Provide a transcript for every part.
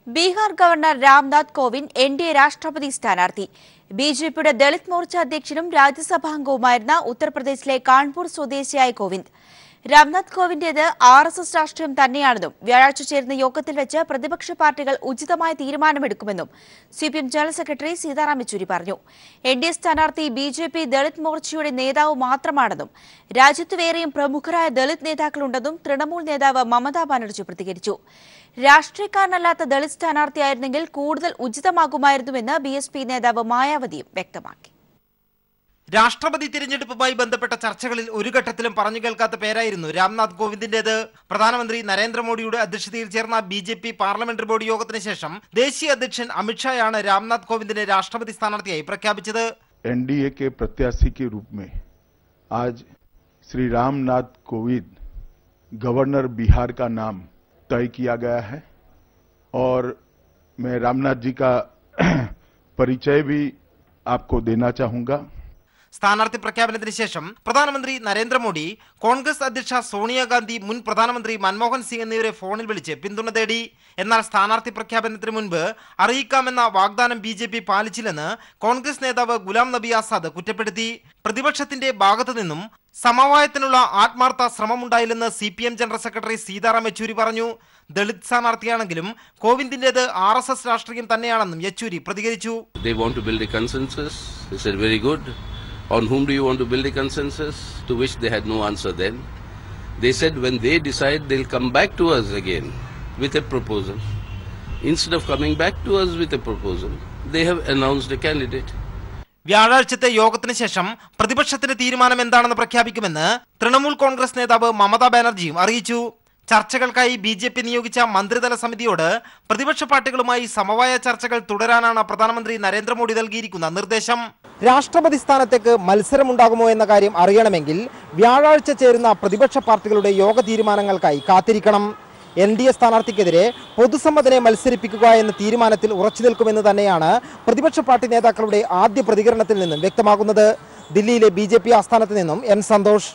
Bihar governor Ramnath Kovind NDA രാഷ്ട്രപതി സ്ഥാനാർത്ഥി. ബിജെപിയുടെ ദളിത് മോർച്ച അധ്യക്ഷനും രാജ്യസഭാംഗവുമായിരുന്ന ഉത്തർപ്രദേശിലെ കാൺപൂർ സ്വദേശിയായ കോവിന്ദ്. രാംനാഥ് കോവിന്റേത് ആർഎസ്എസ് രാഷ്ട്രീയം തന്നെയാണെന്നും വ്യാഴാഴ്ച ചേരുന്ന യോഗത്തിൽ വെച്ച് പ്രതിപക്ഷ പാർട്ടികൾ ഉചിതമായ തീരുമാനമെടുക്കുമെന്നും CPM general secretary Sitaram Yechury പറഞ്ഞു. എൻഡിഎ സ്ഥാനാർത്ഥി ബിജെപി ദളിത് മോർച്ചയുടെ നേതാവ് മാത്രമാണെന്നും രാജ്യത്ത് വേറെയും പ്രമുഖരായ ദളിത് നേതാക്കളുണ്ടെന്നും തൃണമൂൽ നേതാവ് മമതാ ബാനർജി പ്രതികരിച്ചു. രാഷ്ട്രീയക്കാരനല്ലാത്ത ദളിത് സ്ഥാനാർത്ഥിയായിരുന്നെങ്കിൽ കൂടുതൽ ഉചിതമാകുമായിരുന്നുവെന്ന് ബിഎസ്പി നേതാവ് മായാവതിയും വ്യക്തമാക്കി. രാഷ്ട്രപതി തിരഞ്ഞെടുപ്പുമായി ബന്ധപ്പെട്ട ചർച്ചകളിൽ ഒരു ഘട്ടത്തിലും പറഞ്ഞു കേൾക്കാത്ത പേരായിരുന്നു രാംനാഥ് കോവിന്ദിന്റേത്. പ്രധാനമന്ത്രി നരേന്ദ്രമോദിയുടെ അധ്യക്ഷതയിൽ ചേർന്ന ബിജെപി പാർലമെന്ററി ബോർഡ് യോഗത്തിന് ശേഷം ദേശീയ അധ്യക്ഷൻ അമിത്ഷായാണ് രാംനാഥ് കോവിന്ദിനെ രാഷ്ട്രപതി സ്ഥാനാർത്ഥിയായി പ്രഖ്യാപിച്ചത്. एनडीए के प्रत्याशी के रूप में आज श्री रामनाथ कोविंद गवर्नर बिहार का नाम तय किया गया है और मैं रामनाथ जी का परिचय भी आपको देना चाहूंगा. സ്ഥാനാർത്ഥി പ്രഖ്യാപനത്തിന് ശേഷം പ്രധാനമന്ത്രി നരേന്ദ്രമോദി, കോൺഗ്രസ് അധ്യക്ഷ സോണിയാഗാന്ധി, മുൻ പ്രധാനമന്ത്രി മൻമോഹൻ സിംഗ് എന്നിവരെ ഫോണിൽ വിളിച്ച് പിന്തുണ തേടി. എന്നാൽ സ്ഥാനാർത്ഥി പ്രഖ്യാപനത്തിന് മുൻപ് അറിയിക്കാമെന്ന വാഗ്ദാനം ബിജെപി പാലിച്ചില്ലെന്ന് കോൺഗ്രസ് നേതാവ് ഗുലാം നബി ആസാദ് കുറ്റപ്പെടുത്തി. പ്രതിപക്ഷത്തിന്റെ ഭാഗത്തു നിന്നും സമവായത്തിനുള്ള ആത്മാർത്ഥ ശ്രമമുണ്ടായില്ലെന്ന് CPM general secretary Sitaram Yechury പറഞ്ഞു. ദളിത് സ്ഥാനാർത്ഥിയാണെങ്കിലും കോവിന്ദിന്റേത് ആർഎസ്എസ് രാഷ്ട്രീയം തന്നെയാണെന്നും യെച്ചൂരി പ്രതികരിച്ചു. On whom do you want to build a consensus? To which they had no answer then. They said when they decide they'll come back to us again with a proposal. Instead of coming back to us with a proposal, they have announced a candidate. വ്യാഴാഴ്ചത്തെ യോഗത്തിന് ശേഷം പ്രതിപക്ഷത്തിന്റെ തീരുമാനം എന്താണെന്ന് പ്രഖ്യാപിക്കുമെന്ന് തൃണമൂൽ കോൺഗ്രസ് നേതാവ് മമതാ ബാനർജിയും അറിയിച്ചു. ചർച്ചകൾക്കായി BJP നിയോഗിച്ച മന്ത്രിതല സമിതിയോട് പ്രതിപക്ഷ പാർട്ടികളുമായി സമവായ ചർച്ചകൾ തുടരാനാണ് പ്രധാനമന്ത്രി നരേന്ദ്രമോദി നൽകിയിരിക്കുന്ന നിർദ്ദേശം. രാഷ്ട്രപതി സ്ഥാനത്തേക്ക് മത്സരമുണ്ടാകുമോ എന്ന കാര്യം അറിയണമെങ്കിൽ വ്യാഴാഴ്ച ചേരുന്ന പ്രതിപക്ഷ പാർട്ടികളുടെ യോഗ തീരുമാനങ്ങൾക്കായി കാത്തിരിക്കണം. എൻഡിഎ സ്ഥാനാർത്ഥിക്കെതിരെ പൊതുസമ്മതനെ മത്സരിപ്പിക്കുക എന്ന തീരുമാനത്തിൽ ഉറച്ചു നിൽക്കുമെന്ന് തന്നെയാണ് പ്രതിപക്ഷ പാർട്ടി നേതാക്കളുടെ ആദ്യ പ്രതികരണത്തിൽ നിന്നും വ്യക്തമാകുന്നത്. ദില്ലിയിലെ ബിജെപി ആസ്ഥാനത്ത് നിന്നും എൻ സന്തോഷ്.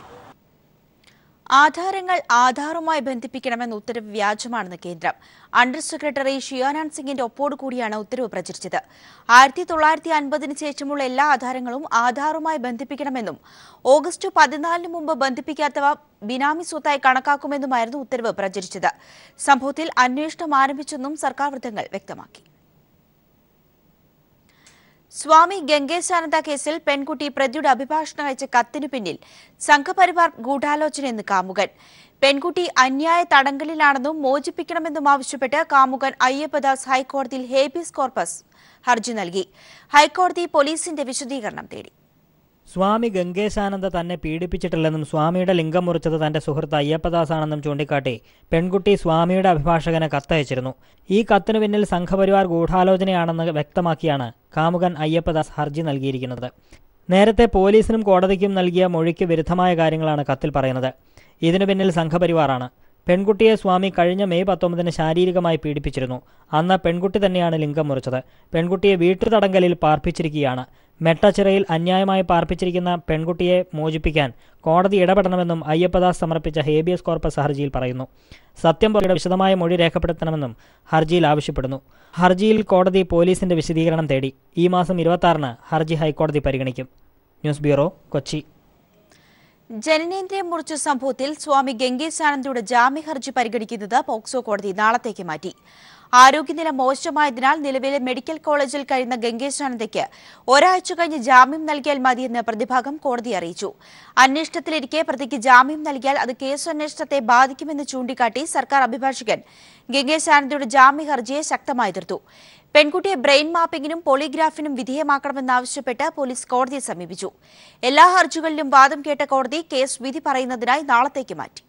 ആധാരങ്ങൾ ആധാറുമായി ബന്ധിപ്പിക്കണമെന്ന ഉത്തരവ് വ്യാജമാണെന്ന് കേന്ദ്രം. അണ്ടർ സെക്രട്ടറി ഷിയാനാൻ സിംഗിന്റെ ഒപ്പോടുകൂടിയാണ് ഉത്തരവ് പ്രചരിച്ചത്. 1950 ശേഷമുള്ള എല്ലാ ആധാരങ്ങളും ആധാറുമായി ബന്ധിപ്പിക്കണമെന്നും ഓഗസ്റ്റ് 14 മുമ്പ് ബന്ധിപ്പിക്കാത്തവ ബിനാമി സ്വത്തായി കണക്കാക്കുമെന്നുമായിരുന്നു ഉത്തരവ് പ്രചരിച്ചത്. സംഭവത്തിൽ അന്വേഷണം ആരംഭിച്ചെന്നും സർക്കാർ വൃത്തങ്ങൾ വ്യക്തമാക്കി. സ്വാമി ഗംഗേശാനന്ദ കേസിൽ പെൺകുട്ടി പ്രതിയുടെ അഭിഭാഷകൻ അയച്ച കത്തിനു പിന്നിൽ സംഘപരിവാർ ഗൂഢാലോചനയെന്ന് കാമുകൻ. പെൺകുട്ടി അന്യായ തടങ്കലിലാണെന്നും മോചിപ്പിക്കണമെന്നും ആവശ്യപ്പെട്ട് കാമുകൻ അയ്യപ്പദാസ് ഹൈക്കോടതിയിൽ ഹേബിയസ് കോർപ്പസ് ഹർജി നൽകി. ഹൈക്കോടതി പോലീസിന്റെ വിശദീകരണം തേടി. സ്വാമി ഗംഗേശാനന്ദ തന്നെ പീഡിപ്പിച്ചിട്ടില്ലെന്നും സ്വാമിയുടെ ലിംഗം മുറിച്ചത് തന്റെ സുഹൃത്ത് അയ്യപ്പദാസാണെന്നും ചൂണ്ടിക്കാട്ടി പെൺകുട്ടി സ്വാമിയുടെ അഭിഭാഷകന് കത്തയച്ചിരുന്നു. ഈ കത്തിനു പിന്നിൽ സംഘപരിവാർ ഗൂഢാലോചനയാണെന്ന് വ്യക്തമാക്കിയാണ് കാമുകൻ അയ്യപ്പദാസ് ഹർജി നൽകിയിരിക്കുന്നത്. നേരത്തെ പോലീസിനും കോടതിക്കും നൽകിയ മൊഴിക്ക് വിരുദ്ധമായ കാര്യങ്ങളാണ് കത്തിൽ പറയുന്നത്. ഇതിനു പിന്നിൽ സംഘപരിവാറാണ്. പെൺകുട്ടിയെ സ്വാമി കഴിഞ്ഞ മെയ് 19 ശാരീരികമായി പീഡിപ്പിച്ചിരുന്നു. അന്ന് പെൺകുട്ടി തന്നെയാണ് ലിംഗം മുറിച്ചത്. പെൺകുട്ടിയെ വീട്ടുതടങ്കലിൽ പാർപ്പിച്ചിരിക്കുകയാണ്. മെട്ടച്ചിറയിൽ അന്യായമായി പാർപ്പിച്ചിരിക്കുന്ന പെൺകുട്ടിയെ മോചിപ്പിക്കാൻ കോടതി ഇടപെടണമെന്നും അയ്യപ്പദാസ് സമർപ്പിച്ച ഹേബിയസ് കോർപ്പസ് ഹർജിയിൽ പറയുന്നു. സത്യം പോലെയുടെ വിശദമായ മൊഴി രേഖപ്പെടുത്തണമെന്നും ഹർജിയിൽ ആവശ്യപ്പെടുന്നു. ഹർജിയിൽ കോടതി പോലീസിന്റെ വിശദീകരണം തേടി. ഈ മാസം 26-ന് ഹർജി ഹൈക്കോടതി പരിഗണിക്കും. News bureau, Kochi. ജനനേന്ദ്രിയം മുറിച്ച സംഭവത്തിൽ സ്വാമി ഗംഗേശാനന്ദയുടെ ജാമ്യ ഹർജി പരിഗണിക്കുന്നത് പോക്സോ കോടതി നാളത്തേക്ക് മാറ്റി. ആരോഗ്യനില മോശമായതിനാൽ നിലവിലെ മെഡിക്കൽ കോളേജിൽ കഴിയുന്ന ഗംഗേശാനന്ദയ്ക്ക് ഒരാഴ്ച കഴിഞ്ഞ് ജാമ്യം നൽകിയാൽ മതിയെന്ന് പ്രതിഭാഗം കോടതിയെ അറിയിച്ചു. അന്വേഷണത്തിലിരിക്കെ പ്രതിക്ക് ജാമ്യം നൽകിയാൽ അത് കേസന്വേഷണത്തെ ബാധിക്കുമെന്ന് ചൂണ്ടിക്കാട്ടി സർക്കാർ അഭിഭാഷകൻ ഗംഗേശാനന്ദയുടെ ജാമ്യ ഹർജിയെ ശക്തമായി എതിർത്തു. പെൺകുട്ടിയെ ബ്രെയിൻ മാപ്പിംഗിനും പോളിഗ്രാഫിനും വിധേയമാക്കണമെന്നാവശ്യപ്പെട്ട് പോലീസ് കോടതിയെ സമീപിച്ചു. എല്ലാ ഹർജികളിലും വാദം കേട്ട കോടതി കേസ് വിധി പറയുന്നതിനായി നാളത്തേക്ക് മാറ്റി.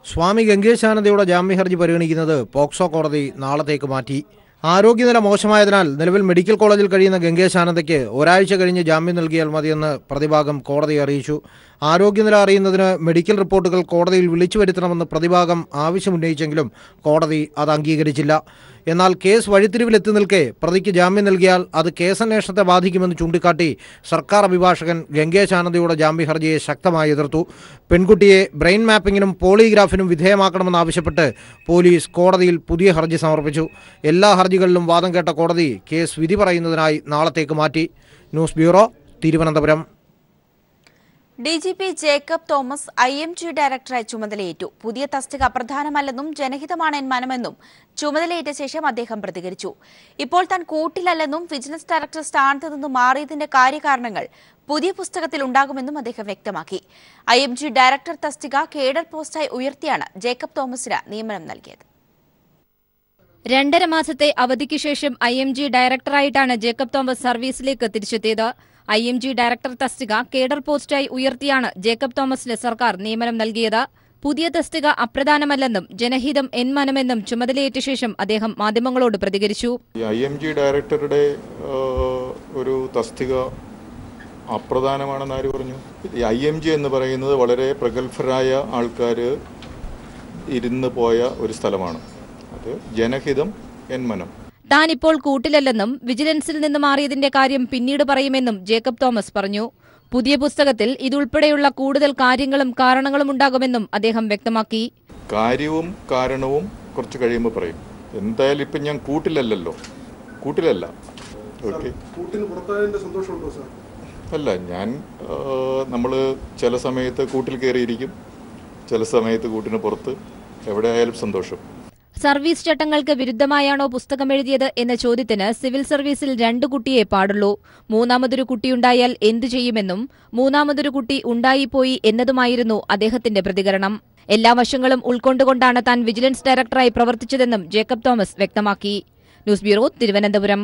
സ്വാമി ഗംഗേശാനന്ദയുടെ ജാമ്യ ഹർജി പരിഗണിക്കുന്നത് പോക്സോ കോടതി നാളത്തേക്ക് മാറ്റി. ആരോഗ്യനില മോശമായതിനാൽ നിലവിൽ മെഡിക്കൽ കോളേജിൽ കഴിയുന്ന ഗംഗേശാനന്ദയ്ക്ക് ഒരാഴ്ച കഴിഞ്ഞ് ജാമ്യം നൽകിയാൽ മതിയെന്ന് പ്രതിഭാഗം കോടതിയെ അറിയിച്ചു. ആരോഗ്യനില അറിയുന്നതിന് മെഡിക്കൽ റിപ്പോർട്ടുകൾ കോടതിയിൽ വിളിച്ചു വരുത്തണമെന്ന് പ്രതിഭാഗം ആവശ്യമുന്നയിച്ചെങ്കിലും കോടതി അത് അംഗീകരിച്ചില്ല. എന്നാൽ കേസ് വഴിത്തിരിവിലെത്തി നിൽക്കെ പ്രതിക്ക് ജാമ്യം നൽകിയാൽ അത് കേസന്വേഷണത്തെ ബാധിക്കുമെന്ന് ചൂണ്ടിക്കാട്ടി സർക്കാർ അഭിഭാഷകൻ ഗംഗേശ് ആനന്ദയുടെ ജാമ്യ ഹർജിയെ ശക്തമായി എതിർത്തു. പെൺകുട്ടിയെ ബ്രെയിൻ മാപ്പിങ്ങിനും പോളിഗ്രാഫിനും വിധേയമാക്കണമെന്നാവശ്യപ്പെട്ട് പോലീസ് കോടതിയിൽ പുതിയ ഹർജി സമർപ്പിച്ചു. എല്ലാ ഹർജികളിലും വാദം കേട്ട കോടതി കേസ് വിധി പറയുന്നതിനായി നാളത്തേക്ക് മാറ്റി. News bureau, Thiruvananthapuram. DGP Jacob Thomas IMG ഡയറക്ടറായി ചുമതലയേറ്റു. പുതിയ തസ്തിക അപ്രധാനമല്ലെന്നും ജനഹിതമാണ് എൻ മനമെന്നും ചുമതലയേറ്റ ശേഷം അദ്ദേഹം പ്രതികരിച്ചു. ഇപ്പോൾ താൻ കൂട്ടിലല്ലെന്നും വിജിലൻസ് ഡയറക്ടർ സ്ഥാനത്ത് നിന്നും മാറിയതിന്റെ കാര്യകാരണങ്ങൾ പുതിയ പുസ്തകത്തിൽ ഉണ്ടാകുമെന്നും അദ്ദേഹം വ്യക്തമാക്കി. IMG ഡയറക്ടർ തസ്തിക കേഡർ പോസ്റ്റായി ഉയർത്തിയാണ് ജേക്കബ് തോമസിന് നിയമനം നൽകിയത്. 2.5 മാസത്തെ അവധിക്ക് ശേഷം IMG ഡയറക്ടറായിട്ടാണ് ജേക്കബ് തോമസ് സർവീസിലേക്ക് തിരിച്ചെത്തിയത്. IMG ഡയറക്ടർ തസ്തിക കേഡർ പോസ്റ്റായി ഉയർത്തിയാണ് ജേക്കബ് തോമസിന് സർക്കാർ നിയമനം നൽകിയത്. പുതിയ തസ്തിക അപ്രധാനമല്ലെന്നും ജനഹിതം എൻ മനമെന്നും ചുമതലയേറ്റ ശേഷം അദ്ദേഹം മാധ്യമങ്ങളോട് പ്രതികരിച്ചു. IMG ഡയറക്ടറുടെ ഒരു തസ്തിക അപ്രധാനമാണെന്ന് ആര് പറഞ്ഞു? IMG എന്ന് പറയുന്നത് വളരെ പ്രഗത്ഭരായ ആൾക്കാർ ഇരുന്ന് പോയ ഒരു സ്ഥലമാണ്. അത് ജനഹിതം എൻ മനം. താനിപ്പോൾ കൂട്ടിലല്ലെന്നും വിജിലൻസിൽ നിന്ന് മാറിയതിന്റെ കാര്യം പിന്നീട് പറയുമെന്നും ജേക്കബ് തോമസ് പറഞ്ഞു. പുതിയ പുസ്തകത്തിൽ ഇതുൾപ്പെടെയുള്ള കൂടുതൽ കാര്യങ്ങളും കാരണങ്ങളും ഉണ്ടാകുമെന്നും അദ്ദേഹം വ്യക്തമാക്കി. കാര്യവും കാരണവും കുറച്ച് കഴിയുമ്പോൾ പറയും. എന്തായാലും ഇപ്പം ഞാൻ കൂട്ടിലല്ലല്ലോ, കൂട്ടിലല്ല. ഓക്കെ, അല്ല, ഞാൻ നമ്മൾ ചില സമയത്ത് കൂട്ടിൽ കയറിയിരിക്കും, ചില സമയത്ത് കൂട്ടിന് പുറത്ത്. എവിടെ ആയാലും സന്തോഷം. സർവീസ് ചട്ടങ്ങൾക്ക് വിരുദ്ധമായാണോ പുസ്തകം എഴുതിയത് എന്ന ചോദ്യത്തിന് സിവിൽ സർവീസിൽ 2 കുട്ടിയെ പാടുള്ളൂ, മൂന്നാമതൊരു കുട്ടിയുണ്ടായാൽ എന്തു ചെയ്യുമെന്നും മൂന്നാമതൊരു കുട്ടി ഉണ്ടായിപ്പോയി എന്നതുമായിരുന്നു അദ്ദേഹത്തിന്റെ പ്രതികരണം. എല്ലാ വശങ്ങളും ഉൾക്കൊണ്ടുകൊണ്ടാണ് താൻ വിജിലൻസ് ഡയറക്ടറായി പ്രവർത്തിച്ചതെന്നും ജേക്കബ് തോമസ് വ്യക്തമാക്കി. News bureau, Thiruvananthapuram.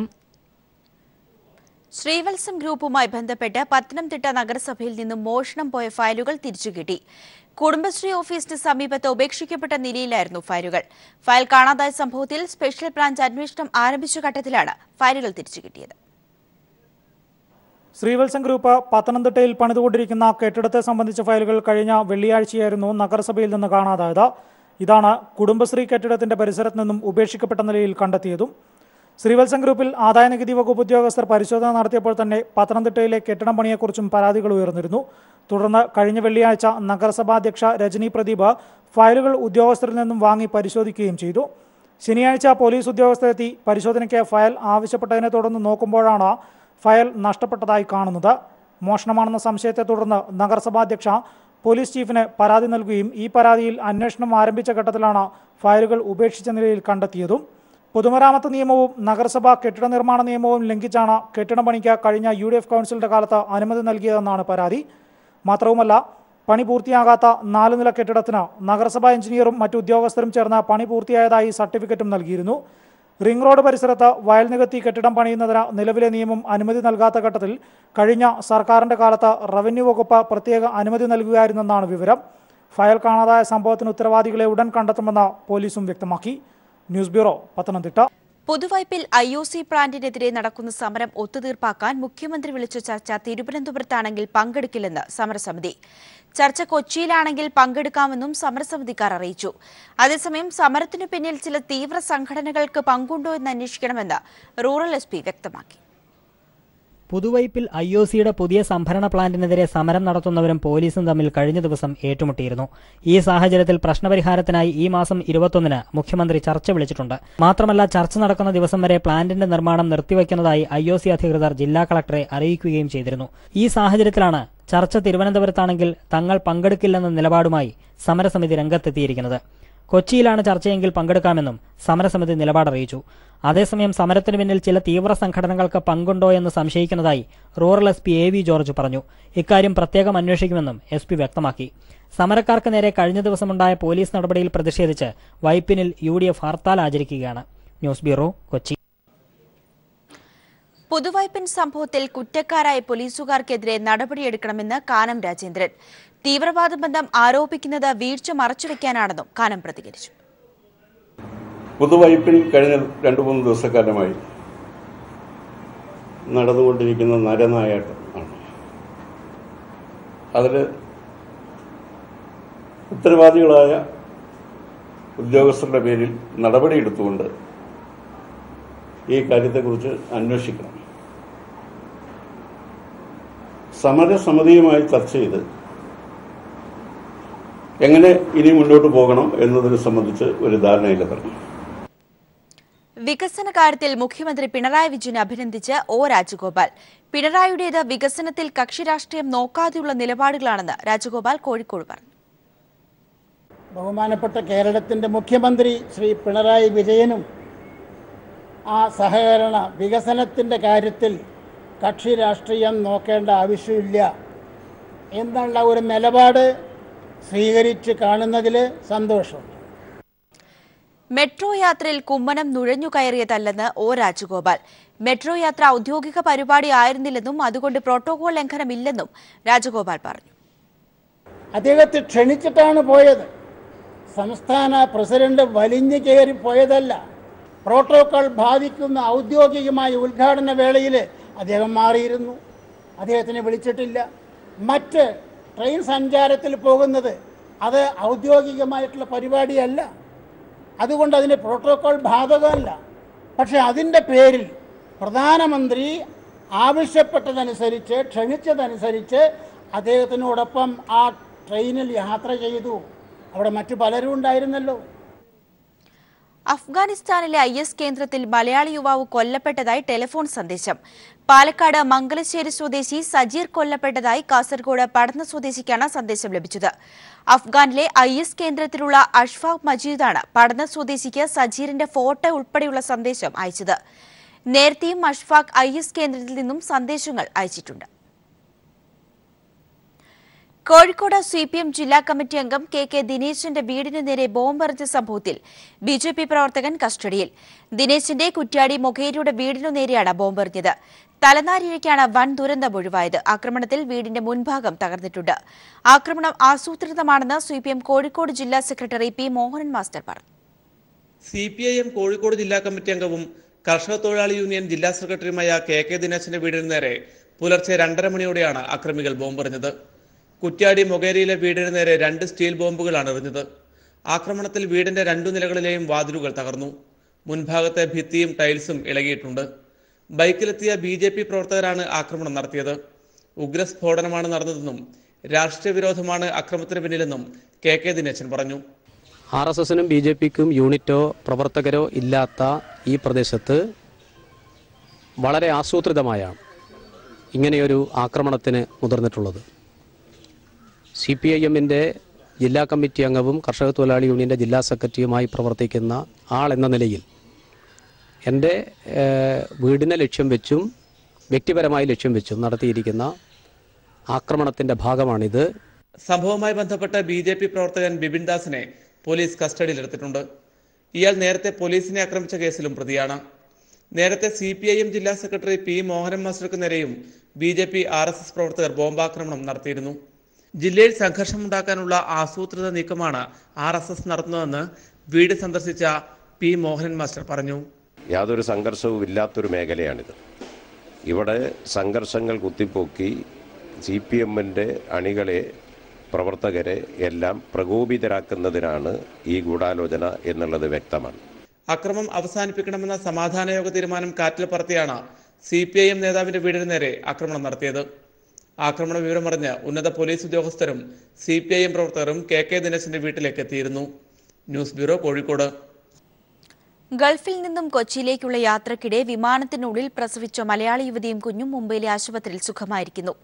ശ്രീവത്സം ഗ്രൂപ്പുമായി ബന്ധപ്പെട്ട് പത്തനംതിട്ട നഗരസഭയിൽ നിന്നും മോഷണം പോയ ഫയലുകൾ തിരിച്ചുകിട്ടി. കുടുംബശ്രീ ഓഫീസിന് സമീപത്ത് ഉപേക്ഷിക്കപ്പെട്ട നിലയിലായിരുന്നു ഫയലുകൾ. ഫയൽ കാണാതായ സംഭവത്തിൽ സ്പെഷ്യൽ ബ്രാഞ്ച് അന്വേഷണം ആരംഭിച്ച ഘട്ടത്തിലാണ് ഫയലുകൾ തിരിച്ചുകിട്ടിയത്. ശ്രീവത്സം ഗ്രൂപ്പ് പത്തനംതിട്ടയിൽ പണിതുകൊണ്ടിരിക്കുന്ന കെട്ടിടത്തെ സംബന്ധിച്ച ഫയലുകൾ കഴിഞ്ഞ വെള്ളിയാഴ്ചയായിരുന്നു നഗരസഭയിൽ നിന്ന് കാണാതായത്. ഇതാണ് കുടുംബശ്രീ കെട്ടിടത്തിന്റെ പരിസരത്ത് നിന്നും ഉപേക്ഷിക്കപ്പെട്ട നിലയിൽ കണ്ടെത്തിയതും. ശ്രീവത്സം ഗ്രൂപ്പിൽ ആദായനികുതി വകുപ്പ് ഉദ്യോഗസ്ഥർ പരിശോധന നടത്തിയപ്പോൾ തന്നെ പത്തനംതിട്ടയിലെ കെട്ടിടം പണിയെക്കുറിച്ചും പരാതികൾ ഉയർന്നിരുന്നു. തുടർന്ന് കഴിഞ്ഞ വെള്ളിയാഴ്ച നഗരസഭാധ്യക്ഷ രജനി പ്രദീപ് ഫയലുകൾ ഉദ്യോഗസ്ഥരിൽ നിന്നും വാങ്ങി പരിശോധിക്കുകയും ചെയ്തു. ശനിയാഴ്ച പോലീസ് ഉദ്യോഗസ്ഥരെത്തി പരിശോധനയ്ക്ക് ഫയൽ ആവശ്യപ്പെട്ടതിനെ തുടർന്ന് നോക്കുമ്പോഴാണ് ഫയൽ നഷ്ടപ്പെട്ടതായി കാണുന്നത്. മോഷണമാണെന്ന സംശയത്തെ തുടർന്ന് നഗരസഭാധ്യക്ഷ പോലീസ് ചീഫിന് പരാതി നൽകുകയും ഈ പരാതിയിൽ അന്വേഷണം ആരംഭിച്ച ഘട്ടത്തിലാണ് ഫയലുകൾ ഉപേക്ഷിച്ച നിലയിൽ കണ്ടെത്തിയതും. പൊതുമരാമത്ത് നിയമവും നഗരസഭാ കെട്ടിട നിർമ്മാണ നിയമവും ലംഘിച്ചാണ് കെട്ടിടം പണിക്ക് കഴിഞ്ഞ UDF കൗൺസിലിന്റെ കാലത്ത് അനുമതി നൽകിയതെന്നാണ് പരാതി. മാത്രവുമല്ല, പണി പൂർത്തിയാകാത്ത 4 നില കെട്ടിടത്തിന് നഗരസഭാ എഞ്ചിനീയറും മറ്റു ഉദ്യോഗസ്ഥരും ചേർന്ന് പണി പൂർത്തിയായതായി സർട്ടിഫിക്കറ്റും നൽകിയിരുന്നു. റിംഗ് റോഡ് പരിസരത്ത് വയൽ നികത്തി കെട്ടിടം പണിയുന്നതിന് നിലവിലെ നിയമം അനുമതി നൽകാത്ത ഘട്ടത്തിൽ കഴിഞ്ഞ സർക്കാരിന്റെ കാലത്ത് റവന്യൂ വകുപ്പ് പ്രത്യേക അനുമതി നൽകുകയായിരുന്നെന്നാണ് വിവരം. ഫയൽ കാണാതായ സംഭവത്തിന് ഉത്തരവാദികളെ ഉടൻ കണ്ടെത്തുമെന്ന് പോലീസും വ്യക്തമാക്കി. News bureau, Pathanamthitta. പുതുവൈപ്പിൽ IOC പ്ലാന്റിനെതിരെ നടക്കുന്ന സമരം ഒത്തുതീർപ്പാക്കാൻ മുഖ്യമന്ത്രി വിളിച്ച ചർച്ച തിരുവനന്തപുരത്താണെങ്കിൽ പങ്കെടുക്കില്ലെന്ന് സമരസമിതി. ചർച്ച കൊച്ചിയിലാണെങ്കിൽ പങ്കെടുക്കാമെന്നും സമരസമിതിക്കാർ അറിയിച്ചു. അതേസമയം സമരത്തിനു പിന്നിൽ ചില തീവ്ര സംഘടനകൾക്ക് പങ്കുണ്ടോ എന്ന് അന്വേഷിക്കണമെന്ന് റൂറൽ SP വ്യക്തമാക്കി. പുതുവൈപ്പിൽ IOCയുടെ പുതിയ സംഭരണ പ്ലാന്റിനെതിരെ സമരം നടത്തുന്നവരും പോലീസും തമ്മിൽ കഴിഞ്ഞ ദിവസം ഏറ്റുമുട്ടിയിരുന്നു. ഈ സാഹചര്യത്തിൽ പ്രശ്നപരിഹാരത്തിനായി ഈ മാസം 21-ന് മുഖ്യമന്ത്രി ചർച്ച വിളിച്ചിട്ടുണ്ട്. മാത്രമല്ല, ചർച്ച നടക്കുന്ന ദിവസം വരെ പ്ലാന്റിന്റെ നിർമ്മാണം നിർത്തിവെക്കുന്നതായി IOC അധികൃതർ ജില്ലാ കളക്ടറെ അറിയിക്കുകയും ചെയ്തിരുന്നു. ഈ സാഹചര്യത്തിലാണ് ചർച്ച തിരുവനന്തപുരത്താണെങ്കിൽ തങ്ങൾ പങ്കെടുക്കില്ലെന്ന നിലപാടുമായി സമരസമിതി രംഗത്തെത്തിയിരിക്കുന്നത്. കൊച്ചിയിലാണ് ചർച്ചയെങ്കിൽ പങ്കെടുക്കാമെന്നും സമരസമിതി നിലപാടറിയിച്ചു. അതേസമയം സമരത്തിനു പിന്നിൽ ചില തീവ്ര സംഘടനകൾക്ക് പങ്കുണ്ടോ എന്ന് സംശയിക്കുന്നതായി റൂറൽ SP AV ജോർജ് പറഞ്ഞു. ഇക്കാര്യം പ്രത്യേകം അന്വേഷിക്കുമെന്നും SP വ്യക്തമാക്കി. സമരക്കാർക്ക് നേരെ കഴിഞ്ഞ ദിവസമുണ്ടായ പോലീസ് നടപടിയിൽ പ്രതിഷേധിച്ച് വൈപ്പിനിൽ UDF ഹർത്താൽ ആചരിക്കുകയാണ്. News bureau, Kochi. പുതുവൈപ്പിൻ സംഭവത്തിൽ കുറ്റക്കാരായ പോലീസുകാർക്കെതിരെ നടപടിയെടുക്കണമെന്ന് കാനം രാജേന്ദ്രൻ. തീവ്രവാദ ബന്ധം ആരോപിക്കുന്നത് വീഴ്ച മറച്ചുവെക്കാനാണെന്നും കാനം പ്രതികരിച്ചു. പുതുവൈപ്പിൽ കഴിഞ്ഞ 2-3 ദിവസക്കാലമായി നടന്നുകൊണ്ടിരിക്കുന്ന നരനായാട്ടമാണ്. അതിൽ ഉത്തരവാദികളായ ഉദ്യോഗസ്ഥരുടെ പേരിൽ നടപടിയെടുത്തുകൊണ്ട് ഈ കാര്യത്തെക്കുറിച്ച് അന്വേഷിക്കണം. സമരസമിതിയുമായി ചർച്ച ചെയ്ത് എങ്ങനെ ഇനി മുന്നോട്ട് പോകണം എന്നതിനെ സംബന്ധിച്ച് ഒരു ധാരണയിലെത്തണം. വികസന കാര്യത്തിൽ മുഖ്യമന്ത്രി പിണറായി വിജയനെ അഭിനന്ദിച്ച് ഒ രാജഗോപാൽ. പിണറായിയുടേത് വികസനത്തിൽ കക്ഷി രാഷ്ട്രീയം നോക്കാതെയുള്ള നിലപാടുകളാണെന്ന് രാജഗോപാൽ കോഴിക്കോട് പറഞ്ഞു. ബഹുമാനപ്പെട്ട കേരളത്തിന്റെ മുഖ്യമന്ത്രി ശ്രീ പിണറായി വിജയനും ആ സഹകരണ വികസനത്തിന്റെ കാര്യത്തിൽ കക്ഷി രാഷ്ട്രീയം നോക്കേണ്ട ആവശ്യമില്ല എന്നുള്ള ഒരു നിലപാട് സ്വീകരിച്ച് കാണുന്നതിൽ സന്തോഷമുണ്ട്. മെട്രോ യാത്രയിൽ കുമ്മനം നുഴഞ്ഞുകയറിയതല്ലെന്ന് ഒ രാജഗോപാൽ. മെട്രോ യാത്ര ഔദ്യോഗിക പരിപാടി ആയിരുന്നില്ലെന്നും അതുകൊണ്ട് പ്രോട്ടോകോൾ ലംഘനമില്ലെന്നും രാജഗോപാൽ പറഞ്ഞു. അദ്ദേഹത്തെ ക്ഷണിച്ചിട്ടാണ് പോയത്. സംസ്ഥാന പ്രസിഡന്റ് വലിഞ്ഞു കയറി പോയതല്ല. പ്രോട്ടോകോൾ ബാധിക്കുന്ന ഔദ്യോഗികമായ ഉദ്ഘാടന വേളയിൽ അദ്ദേഹം മാറിയിരുന്നു. അദ്ദേഹത്തിനെ വിളിച്ചിട്ടില്ല. മറ്റ് ട്രെയിൻ സഞ്ചാരത്തിൽ പോകുന്നത് അത് ഔദ്യോഗികമായിട്ടുള്ള പരിപാടിയല്ല. അതുകൊണ്ട് അതിന് പ്രോട്ടോകോൾ ബാധകമല്ല. പക്ഷെ അതിൻ്റെ പേരിൽ പ്രധാനമന്ത്രി ആവശ്യപ്പെട്ടതനുസരിച്ച് ക്ഷണിച്ചതനുസരിച്ച് അദ്ദേഹത്തിനോടൊപ്പം ആ ട്രെയിനിൽ യാത്ര ചെയ്തു. അവിടെ മറ്റു പലരും ഉണ്ടായിരുന്നല്ലോ. അഫ്ഗാനിസ്ഥാനിലെ IS കേന്ദ്രത്തിൽ മലയാളി യുവാവ് കൊല്ലപ്പെട്ടതായി ടെലിഫോൺ സന്ദേശം. പാലക്കാട് മംഗലശ്ശേരി സ്വദേശി സജീർ കൊല്ലപ്പെട്ടതായി കാസർഗോഡ് പടന്ന സ്വദേശിക്കാണ് സന്ദേശം ലഭിച്ചത്. അഫ്ഗാനിലെ IS കേന്ദ്രത്തിലുള്ള അഷ്ഫാഖ് മജീദാണ് പടന്ന സ്വദേശിക്ക് സജീറിന്റെ ഫോട്ടോ ഉൾപ്പെടെയുള്ള സന്ദേശം അയച്ചത്. നേരത്തെയും അഷ്ഫാഖ് IS കേന്ദ്രത്തിൽ നിന്നും സന്ദേശങ്ങൾ അയച്ചിട്ടുണ്ട്. കോഴിക്കോട് CPM ജില്ലാ കമ്മിറ്റി അംഗം KK ദിനേശിന്റെ വീടിന് നേരെ ബോംബെറിഞ്ഞ സംഭവത്തിൽ BJP പ്രവർത്തകൻ കസ്റ്റഡിയിൽ. ദിനേശിന്റെ കുറ്റ്യാടി മൊകേരിയുടെ വീടിനു നേരെയാണ് ബോംബെറിഞ്ഞത്. തലനാരിഴയ്ക്കാണ് വൻ ദുരന്തം ഒഴിവായത്. ആക്രമണത്തിൽ വീടിന്റെ മുൻഭാഗം തകർന്നിട്ടുണ്ട്. ആക്രമണം ആസൂത്രിതമാണെന്ന് CPM കോഴിക്കോട് ജില്ലാ സെക്രട്ടറി P മോഹനൻ മാസ്റ്റർ പറഞ്ഞു. CPIM കോഴിക്കോട് ജില്ലാ കമ്മിറ്റി അംഗവും കർഷക തൊഴിലാളി യൂണിയൻ ജില്ലാ സെക്രട്ടറിയുമായ KK ദിനേശിന്റെ വീടിന് നേരെ പുലർച്ചെ 2:30 മണിയോടെയാണ് അക്രമികൾ ബോംബെറിഞ്ഞത്. കുറ്റ്യാടി മൊകേരിയിലെ വീടിന് നേരെ 2 സ്റ്റീൽ ബോംബുകളാണ് എറിഞ്ഞത്. ആക്രമണത്തിൽ വീടിന്റെ 2 നിലകളിലെയും വാതിലുകൾ തകർന്നു. മുൻഭാഗത്തെ ഭിത്തിയും ടൈൽസും ഇളകിയിട്ടുണ്ട്. ബൈക്കിലെത്തിയ BJP പ്രവർത്തകരാണ് ആക്രമണം നടത്തിയത്. ഉഗ്രസ്ഫോടനമാണ് നടന്നതെന്നും രാഷ്ട്രീയ വിരോധമാണ് അക്രമത്തിന് പിന്നിലെന്നും KK ദിനേശൻ പറഞ്ഞു. RSSനും BJPക്കും യൂണിറ്റോ പ്രവർത്തകരോ ഇല്ലാത്ത ഈ പ്രദേശത്ത് വളരെ ആസൂത്രിതമായാണ് ഇങ്ങനെയൊരു ആക്രമണത്തിന് മുതിർന്നിട്ടുള്ളത്. CPIMന്റെ ജില്ലാ കമ്മിറ്റി അംഗവും കർഷക തൊഴിലാളി യൂണിയൻ്റെ ജില്ലാ സെക്രട്ടറിയുമായി പ്രവർത്തിക്കുന്ന ആൾ എന്ന നിലയിൽ എൻ്റെ വീടിനെ ലക്ഷ്യം വെച്ചും വ്യക്തിപരമായി ലക്ഷ്യം വെച്ചും നടത്തിയിരിക്കുന്ന ആക്രമണത്തിൻ്റെ ഭാഗമാണിത്. സംഭവവുമായി ബന്ധപ്പെട്ട BJP പ്രവർത്തകൻ ബിപിൻ ദാസിനെ പോലീസ് കസ്റ്റഡിയിലെടുത്തിട്ടുണ്ട്. ഇയാൾ നേരത്തെ പോലീസിനെ ആക്രമിച്ച കേസിലും പ്രതിയാണ്. നേരത്തെ CPIM ജില്ലാ സെക്രട്ടറി P മോഹനൻ മാസ്റ്റർക്ക് നേരെയും BJP RSS പ്രവർത്തകർ ബോംബാക്രമണം നടത്തിയിരുന്നു. ജില്ലയിൽ സംഘർഷമുണ്ടാക്കാനുള്ള ആസൂത്രിത നീക്കമാണ് RSS നടത്തുന്നതെന്ന് വീട് സന്ദർശിച്ച P മോഹനൻ മാസ്റ്റർ പറഞ്ഞു. യാതൊരു സംഘർഷവും ഇല്ലാത്തൊരു മേഖലയാണിത്. ഇവിടെ സംഘർഷങ്ങൾ കുത്തിപ്പൊക്കി CPMന്റെ അണികളെ പ്രവർത്തകരെ എല്ലാം പ്രകോപിതരാക്കുന്നതിനാണ് ഈ ഗൂഢാലോചന എന്നുള്ളത് വ്യക്തമാണ്. അക്രമം അവസാനിപ്പിക്കണമെന്ന സമാധാനയോഗ തീരുമാനം കാറ്റിൽ പറത്തിയാണ് CPIM നേതാവിന്റെ വീടിന് നേരെ ആക്രമണം നടത്തിയത്. ആക്രമണ വിവരമറിഞ്ഞ് ഉന്നത പോലീസ് ഉദ്യോഗസ്ഥരും CPIM പ്രവർത്തകരും KK ദിനേശിന്റെ വീട്ടിലേക്ക് എത്തിയിരുന്നു. News bureau Kozhikode. ഗൾഫിൽ നിന്നും കൊച്ചിയിലേക്കുള്ള യാത്രക്കിടെ വിമാനത്തിനുള്ളിൽ പ്രസവിച്ച മലയാളി യുവതിയും കുഞ്ഞും മുംബൈയിലെ ആശുപത്രിയിൽ സുഖമായിരിക്കുന്നു.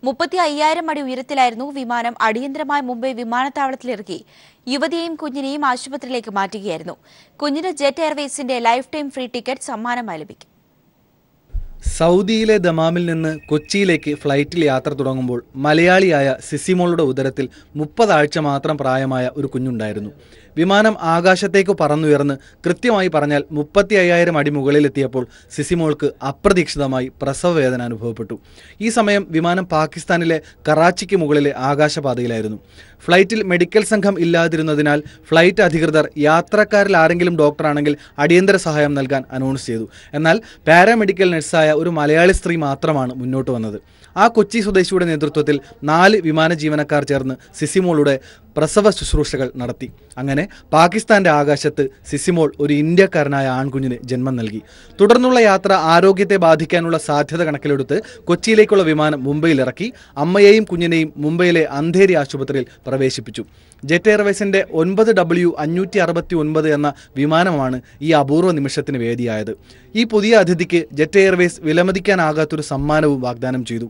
35,000 അടി ഉയരത്തിലായിരുന്നു വിമാനം. അടിയന്തരമായി മുംബൈ വിമാനത്താവളത്തിലിറക്കി യുവതിയെയും കുഞ്ഞിനെയും ആശുപത്രിയിലേക്ക് മാറ്റുകയായിരുന്നു. കുഞ്ഞിന് ജെറ്റ് എയർവേസിന്റെ ലൈഫ് ടൈം ഫ്രീ ടിക്കറ്റ് സമ്മാനമായി ലഭിക്കും. സൗദിയിലെ ദമാമിൽ നിന്ന് കൊച്ചിയിലേക്ക് ഫ്ലൈറ്റിൽ യാത്ര തുടങ്ങുമ്പോൾ മലയാളിയായ സിസിമോളുടെ ഉദരത്തിൽ 30 ആഴ്ച മാത്രം പ്രായമായ ഒരു കുഞ്ഞുണ്ടായിരുന്നു. വിമാനം ആകാശത്തേക്ക് പറന്നുയർന്ന് കൃത്യമായി പറഞ്ഞാൽ 35,000 അടി മുകളിലെത്തിയപ്പോൾ സിസിമോൾക്ക് അപ്രതീക്ഷിതമായി പ്രസവവേദന അനുഭവപ്പെട്ടു. ഈ സമയം വിമാനം പാകിസ്ഥാനിലെ കറാച്ചിക്ക് മുകളിലെ ആകാശപാതയിലായിരുന്നു. ഫ്ലൈറ്റിൽ മെഡിക്കൽ സംഘം ഇല്ലാതിരുന്നതിനാൽ ഫ്ലൈറ്റ് അധികൃതർ യാത്രക്കാരിൽ ആരെങ്കിലും ഡോക്ടറാണെങ്കിൽ അടിയന്തര സഹായം നൽകാൻ അനൗൺസ് ചെയ്തു. എന്നാൽ പാരാമെഡിക്കൽ നഴ്സായ ഒരു മലയാളി സ്ത്രീ മാത്രമാണ് മുന്നോട്ട് വന്നത്. ആ കൊച്ചി സ്വദേശിയുടെ നേതൃത്വത്തിൽ 4 വിമാന ജീവനക്കാർ ചേർന്ന് സിസിമോളുടെ പ്രസവ ശുശ്രൂഷകൾ നടത്തി. അങ്ങനെ പാകിസ്ഥാന്റെ ആകാശത്ത് സിസിമോൾ ഒരു ഇന്ത്യക്കാരനായ ആൺകുഞ്ഞിന് ജന്മം നൽകി. തുടർന്നുള്ള യാത്ര ആരോഗ്യത്തെ ബാധിക്കാനുള്ള സാധ്യത കണക്കിലെടുത്ത് കൊച്ചിയിലേക്കുള്ള വിമാനം മുംബൈയിലിറക്കി അമ്മയെയും കുഞ്ഞിനെയും മുംബൈയിലെ അന്ധേരി ആശുപത്രിയിൽ പ്രവേശിപ്പിച്ചു. ജെറ്റ് എയർവേസിന്റെ 9W569 എന്ന വിമാനമാണ് ഈ അപൂർവ നിമിഷത്തിന് വേദിയായത്. ഈ പുതിയ അതിഥിക്ക് ജെറ്റ് എയർവേസ് വിലമതിക്കാനാകാത്തൊരു സമ്മാനവും വാഗ്ദാനം ചെയ്തു.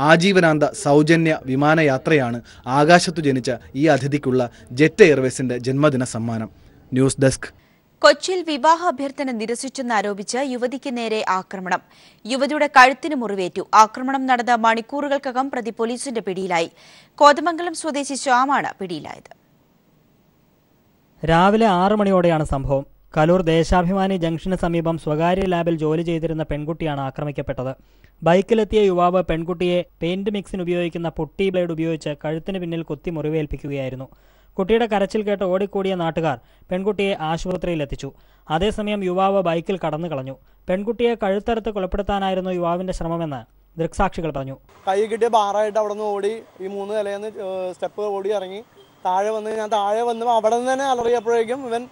ആജീവനാന്ത സൗജന്യ വിമാനയാത്രയാണ് ആകാശത്തു ജനിച്ച ഈ അതിഥിക്കുള്ള ജെറ്റ് എയർവേസിന്റെ ജന്മദിന സമ്മാനം. News desk. കൊച്ചിയിൽ വിവാഹ അഭ്യർത്ഥന നിരസിച്ചെന്നാരോപിച്ച് യുവതിക്ക് നേരെ ആക്രമണം. യുവതിയുടെ കഴുത്തിന് മുറിവേറ്റു. ആക്രമണം നടന്ന മണിക്കൂറുകൾക്കകം പ്രതി പോലീസിന്റെ പിടിയിലായി. കോതമംഗലം സ്വദേശി ശ്യാമാണ് പിടിയിലായത്. രാവിലെ 6 മണിയോടെയാണ് സംഭവം. കലൂർ ദേശാഭിമാനി ജംഗ്ഷന് സമീപം സ്വകാര്യ ലാബിൽ ജോലി ചെയ്തിരുന്ന പെൺകുട്ടിയാണ് ആക്രമിക്കപ്പെട്ടത്. ബൈക്കിലെത്തിയ യുവാവ് പെൺകുട്ടിയെ പെയിന്റ് മിക്സിന് ഉപയോഗിക്കുന്ന പുട്ടി ബ്ലേഡ് ഉപയോഗിച്ച് കഴുത്തിന് പിന്നിൽ കുത്തി മുറിവേൽപ്പിക്കുകയായിരുന്നു. കുട്ടിയുടെ കരച്ചിൽ കേട്ട് ഓടിക്കൂടിയ നാട്ടുകാർ പെൺകുട്ടിയെ ആശുപത്രിയിലെത്തിച്ചു. അതേസമയം യുവാവ് ബൈക്കിൽ കടന്നു കളഞ്ഞു. പെൺകുട്ടിയെ കഴുത്തറുത്ത് കൊലപ്പെടുത്താനായിരുന്നു യുവാവിന്റെ ശ്രമമെന്ന് ദൃക്സാക്ഷികൾ പറഞ്ഞു. കൈ കിട്ടിയ ബാറായിട്ട് അവിടെ നിന്ന് ഓടി ഈ 3 നിലയെന്ന് സ്റ്റെപ്പ് ഓടി ഇറങ്ങി താഴെ വന്ന് ഞാൻ താഴെ വന്ന് അവിടെ നിന്ന് തന്നെ അലറിയപ്പോഴേക്കും ഇവൻ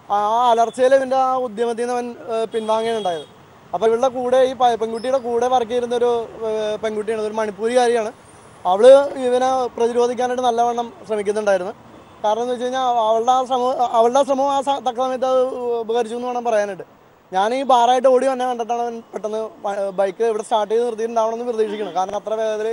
ആ അലർച്ചയിൽ ഇവൻ്റെ ആ ഉദ്യമത്തിൽ നിന്ന് അവൻ പിൻവാങ്ങാനുണ്ടായത്. അപ്പോൾ ഇവളുടെ കൂടെ ഈ പെൺകുട്ടിയുടെ കൂടെ വർക്ക് ചെയ്യുന്ന ഒരു പെൺകുട്ടിയാണ്, ഒരു മണിപ്പൂരികാരിയാണ്. അവള് ഇവനെ പ്രതിരോധിക്കാനായിട്ട് നല്ലവണ്ണം ശ്രമിക്കുന്നുണ്ടായിരുന്നു. കാരണം എന്ന് വെച്ച് കഴിഞ്ഞാൽ അവളുടെ ശ്രമം ആ തക്ക സമയത്ത് അത് ഉപകരിച്ചു എന്ന് വേണം പറയാനായിട്ട്. ഞാൻ ഈ ബാറായിട്ട് ഓടി വന്നെ കണ്ടിട്ടാണ് അവൻ പെട്ടെന്ന് ബൈക്ക് ഇവിടെ സ്റ്റാർട്ട് ചെയ്ത് നിർത്തിയിട്ടുണ്ടാവണമെന്ന് പ്രതീക്ഷിക്കണം. കാരണം അത്ര വേഗത്തിൽ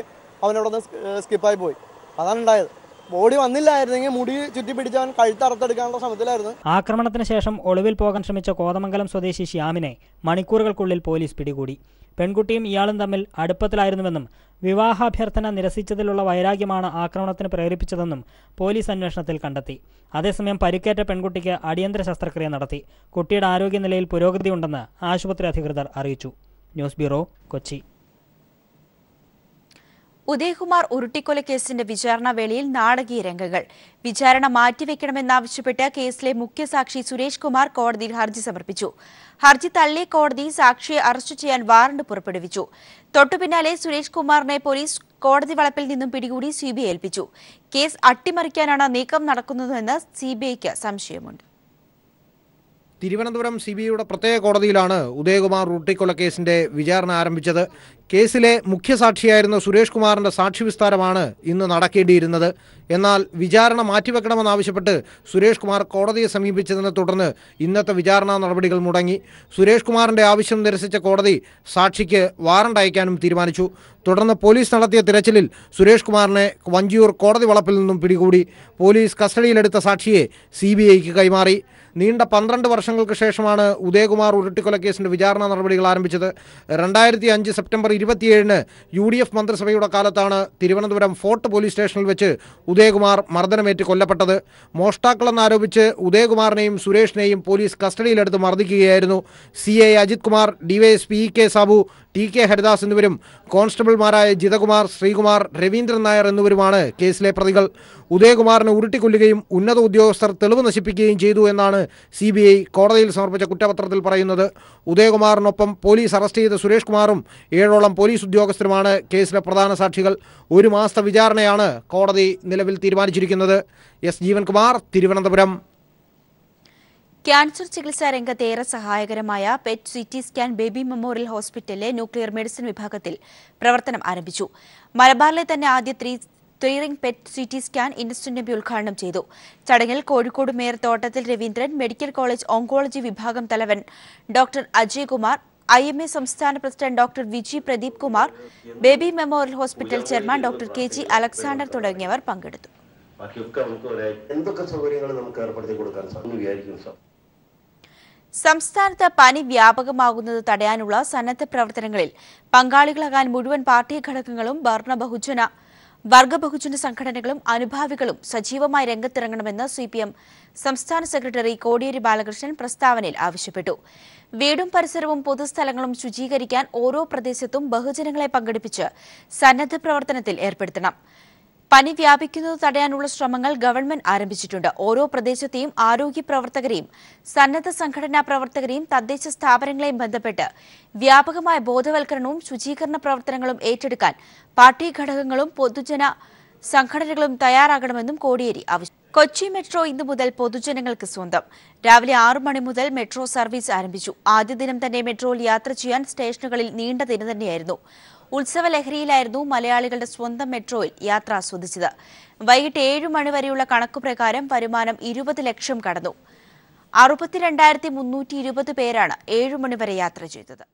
അവനവിടെ നിന്ന് സ്കിപ്പായി പോയി. അതാണ് ഉണ്ടായത്. ബോഡി വന്നില്ലായിരുന്നെങ്കിൽ മുടി ചുറ്റി പിടിച്ചവൻ കഴുത്തറുത്തെടുക്കാനുള്ള ശ്രമത്തിലായിരുന്നു. ആക്രമണത്തിന് ശേഷം ഒളിവിൽ പോകാൻ ശ്രമിച്ച കോതമംഗലം സ്വദേശി ശ്യാമിനെ മണിക്കൂറുകൾക്കുള്ളിൽ പോലീസ് പിടികൂടി. പെൺകുട്ടിയും ഇയാളും തമ്മിൽ അടുപ്പത്തിലായിരുന്നുവെന്നും വിവാഹാഭ്യർത്ഥന നിരസിച്ചതിലുള്ള വൈരാഗ്യമാണ് ആക്രമണത്തിന് പ്രേരിപ്പിച്ചതെന്നും പോലീസ് അന്വേഷണത്തിൽ കണ്ടെത്തി. അതേസമയം പരിക്കേറ്റ പെൺകുട്ടിക്ക് അടിയന്തര ശസ്ത്രക്രിയ നടത്തി. കുട്ടിയുടെ ആരോഗ്യനിലയിൽ പുരോഗതിയുണ്ടെന്ന് ആശുപത്രി അധികൃതർ അറിയിച്ചു. News bureau, Kochi. ഉദയകുമാർ ഉരുട്ടിക്കൊലക്കേസിന്റെ വിചാരണ വേളയിൽ നാടകീയ രംഗങ്ങൾ. വിചാരണ മാറ്റിവെക്കണമെന്നാവശ്യപ്പെട്ട് കേസിലെ മുഖ്യസാക്ഷി സുരേഷ് കുമാർ കോടതിയിൽ ഹർജി സമർപ്പിച്ചു. ഹർജി തള്ളിയ കോടതി സാക്ഷിയെ അറസ്റ്റ് ചെയ്യാൻ വാറണ്ട് പുറപ്പെടുവിച്ചു. തൊട്ടുപിന്നാലെ സുരേഷ് കുമാറിനെ പോലീസ് കോടതി വളപ്പിൽ നിന്നും പിടികൂടി സിബിഐ ഏൽപ്പിച്ചു. കേസ് അട്ടിമറിക്കാനാണ് നീക്കം നടക്കുന്നതെന്ന് സിബിഐക്ക് സംശയമുണ്ട്. തിരുവനന്തപുരം സിബിഐയുടെ പ്രത്യേക കോടതിയിലാണ് ഉദയകുമാർ ഉരുട്ടിക്കൊലക്കേസിന്റെ വിചാരണ ആരംഭിച്ചത്. കേസിലെ മുഖ്യസാക്ഷിയായിരുന്ന സുരേഷ് കുമാറിന്റെ സാക്ഷി വിസ്താരമാണ് ഇന്ന് നടക്കേണ്ടിയിരുന്നത്. എന്നാൽ വിചാരണ മാറ്റിവെക്കണമെന്നാവശ്യപ്പെട്ട് സുരേഷ് കുമാർ കോടതിയെ സമീപിച്ചതിനെ തുടർന്ന് ഇന്നത്തെ വിചാരണാ നടപടികൾ മുടങ്ങി. സുരേഷ് കുമാറിന്റെ ആവശ്യം നിരസിച്ച കോടതി സാക്ഷിക്ക് വാറണ്ട് അയക്കാനും തീരുമാനിച്ചു. തുടർന്ന് പോലീസ് നടത്തിയ തിരച്ചിലിൽ സുരേഷ് കുമാറിനെ വഞ്ചിയൂർ കോടതി വളപ്പിൽ നിന്നും പിടികൂടി. പോലീസ് കസ്റ്റഡിയിലെടുത്ത സാക്ഷിയെ സിബിഐക്ക് കൈമാറി. നീണ്ട 12 വർഷങ്ങൾക്ക് ശേഷമാണ് ഉദയകുമാർ ഉരുട്ടിക്കൊലക്കേസിന്റെ വിചാരണ നടപടികൾ ആരംഭിച്ചത്. 2005 സെപ്റ്റംബർ 27-ന് UDF മന്ത്രിസഭയുടെ കാലത്താണ് തിരുവനന്തപുരം ഫോർട്ട് പോലീസ് സ്റ്റേഷനിൽ വെച്ച് ഉദയകുമാർ മർദ്ദനമേറ്റ് കൊല്ലപ്പെട്ടത്. മോഷ്ടാക്കളെന്നാരോപിച്ച് ഉദയകുമാറിനെയും സുരേഷിനെയും പോലീസ് കസ്റ്റഡിയിലെടുത്ത് മർദ്ദിക്കുകയായിരുന്നു. CI Ajith Kumar, DYSP EK Sabu, TK Haridas എന്നിവരും കോൺസ്റ്റബിൾമാരായ ജിതകുമാർ, ശ്രീകുമാർ, രവീന്ദ്രൻ നായർ എന്നിവരുമാണ് കേസിലെ പ്രതികൾ. ഉദയകുമാറിനെ ഉരുട്ടിക്കൊല്ലുകയും ഉന്നത ഉദ്യോഗസ്ഥർ തെളിവ് നശിപ്പിക്കുകയും ചെയ്തു എന്നാണ് CBI കോടതിയിൽ സമർപ്പിച്ച കുറ്റപത്രത്തിൽ പറയുന്നത്. ഉദയകുമാറിനൊപ്പം പോലീസ് അറസ്റ്റ് ചെയ്ത സുരേഷ് കുമാറും 7ഓളം പോലീസ് ഉദ്യോഗസ്ഥരുമാണ് കേസിലെ പ്രധാന സാക്ഷികൾ. 1 മാസത്തെ വിചാരണയാണ് കോടതി നിലവിൽ തീരുമാനിച്ചിരിക്കുന്നത്. S ജീവൻകുമാർ, തിരുവനന്തപുരം. ക്യാൻസർ ചികിത്സാ രംഗത്ത് ഏറെ സഹായകരമായ PET CT scan Baby memorial ഹോസ്പിറ്റലിലെ ന്യൂക്ലിയർ മെഡിസിൻ വിഭാഗത്തിൽ പ്രവർത്തനം ആരംഭിച്ചു. മലബാറിലെ തന്നെ ആദ്യ 3-റിംഗ് PET CT scan institute MP ഉദ്ഘാടനം ചെയ്തു. ചടങ്ങിൽ Kozhikode mayor Thottathil Raveendran, medical college oncology വിഭാഗം തലവൻ ഡോക്ടർ അജയ് കുമാർ, IMA സംസ്ഥാന president doctor Viji Pradeep Kumar, baby memorial hospital chairman doctor KG Alexander തുടങ്ങിയവർ പങ്കെടുത്തു. സംസ്ഥാനത്ത് പനി വ്യാപകമാകുന്നത് തടയാനുള്ള സന്നദ്ധ പ്രവർത്തനങ്ങളിൽ പങ്കാളികളാകാൻ മുഴുവൻ പാർട്ടി ഘടകങ്ങളും വർഗ ബഹുജന സംഘടനകളും അനുഭാവികളും സജീവമായി രംഗത്തിറങ്ങണമെന്ന് CPM സംസ്ഥാന സെക്രട്ടറി കോടിയേരി ബാലകൃഷ്ണൻ പ്രസ്താവനയിൽ ആവശ്യപ്പെട്ടു. വീടും പരിസരവും പൊതുസ്ഥലങ്ങളും ശുചീകരിക്കാൻ ഓരോ പ്രദേശത്തും ബഹുജനങ്ങളെ പങ്കെടുപ്പിച്ച് സന്നദ്ധ പ്രവർത്തനത്തിൽ ഏർപ്പെടുത്തണം. പനി വ്യാപിക്കുന്നത് തടയാനുള്ള ശ്രമങ്ങൾ ഗവൺമെന്റ് ആരംഭിച്ചിട്ടുണ്ട്. ഓരോ പ്രദേശത്തെയും ആരോഗ്യ പ്രവർത്തകരെയും സന്നദ്ധ സംഘടനാ പ്രവർത്തകരെയും തദ്ദേശ സ്ഥാപനങ്ങളെയും ബന്ധപ്പെട്ട് വ്യാപകമായ ബോധവൽക്കരണവും ശുചീകരണ പ്രവർത്തനങ്ങളും ഏറ്റെടുക്കാൻ പാർട്ടി ഘടകങ്ങളും പൊതുജന സംഘടനകളും തയ്യാറാകണമെന്നും കോടിയേരി ആവശ്യപ്പെട്ടു. കൊച്ചി മെട്രോ ഇന്നു മുതൽ പൊതുജനങ്ങൾക്ക് സ്വന്തം. രാവിലെ 6 മണി മുതൽ മെട്രോ സർവീസ് ആരംഭിച്ചു. ആദ്യ ദിനം തന്നെ മെട്രോയിൽ യാത്ര ചെയ്യാൻ സ്റ്റേഷനുകളിൽ നീണ്ട നിര തന്നെയായിരുന്നു. ഉത്സവ ലഹരിയിലായിരുന്നു മലയാളികളുടെ സ്വന്തം മെട്രോയിൽ യാത്ര ആസ്വദിച്ചത്. വൈകിട്ട് 7 മണി വരെയുള്ള കണക്കുപ്രകാരം വരുമാനം 20 ലക്ഷം കടന്നു. 62,320 പേരാണ് 7 മണി വരെ യാത്ര ചെയ്തത്.